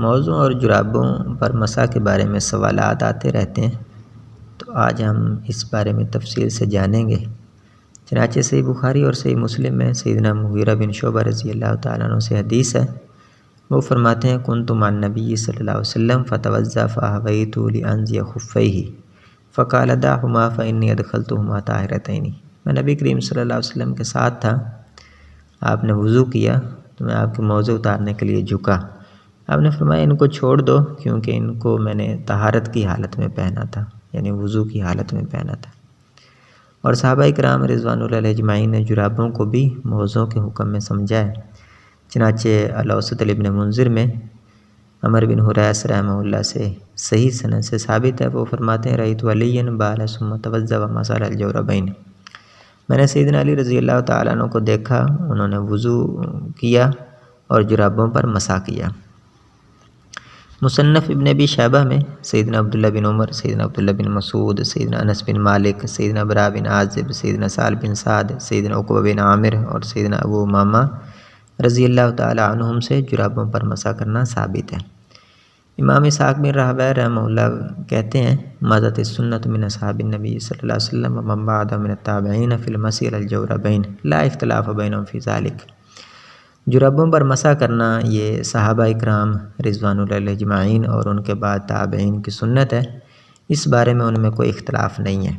موزوں اور جرابوں پر مسح کے بارے میں سوالات آتے رہتے ہیں، تو آج ہم اس بارے میں تفصیل سے جانیں گے۔ چنانچہ صحیح بخاری اور صحیح مسلم میں سیدنا مغیرہ بن شعبہ رضی اللہ تعالیٰ عنہ سے حدیث ہے، وہ فرماتے ہیں کنت مع النبی صلی اللہ علیہ وسلم فتوضأ فأهویت لأنزع خفیہ فقال دعہما فإنی ادخلتہما طاہرتین۔ میں نبی کریم صلی اللہ علیہ وسلم کے ساتھ تھا، آپ نے وضو کیا تو میں آپ کے موزے اتارنے کے لیے جھکا، آپ نے فرمایا ان کو چھوڑ دو کیونکہ ان کو میں نے طہارت کی حالت میں پہنا تھا، یعنی وضو کی حالت میں پہنا تھا۔ اور صحابہ کرام رضوان اللہ علیہم اجمعین نے جرابوں کو بھی موزوں کے حکم میں سمجھا ہے۔ چنانچہ الاوسط ابن منذر میں عمر بن حریث رحمہ اللہ سے صحیح سند سے ثابت ہے، وہ فرماتے ہیں رأیت علیٰ بال ثم توضأ ومسح الجوربین۔ میں نے سیدنا علی رضی اللہ تعالیٰ عنہ کو دیکھا، انہوں نے وضو کیا اور جرابوں پر مسح کیا۔ مصنف ابن ابی شیبہ میں سیدنا عبداللہ بن عمر، سیدنا عبداللہ بن مسعود، سیدنا انس بن مالک، سیدنا براء بن عازب، سیدنا سہل بن سعد، سیدنا عقبہ بن عامر اور سیدنا ابو امامہ رضی اللہ تعالیٰ عنہم سے جرابوں پر مسح کرنا ثابت ہے۔ امام اسحاق بن راہویہ رحمہ اللہ کہتے ہیں مضت السنۃ من اصحاب النبی صلی اللہ علیہ وسلم ومن بعدهم من التابعین فی المسح علی الجوربین لا اختلاف بینہم فی ذلک۔ جرابوں پر مسح کرنا یہ صحابہ اکرام رضوان اللہ علیہم اجمعین اور ان کے بعد تابعین کی سنت ہے، اس بارے میں ان میں کوئی اختلاف نہیں ہے۔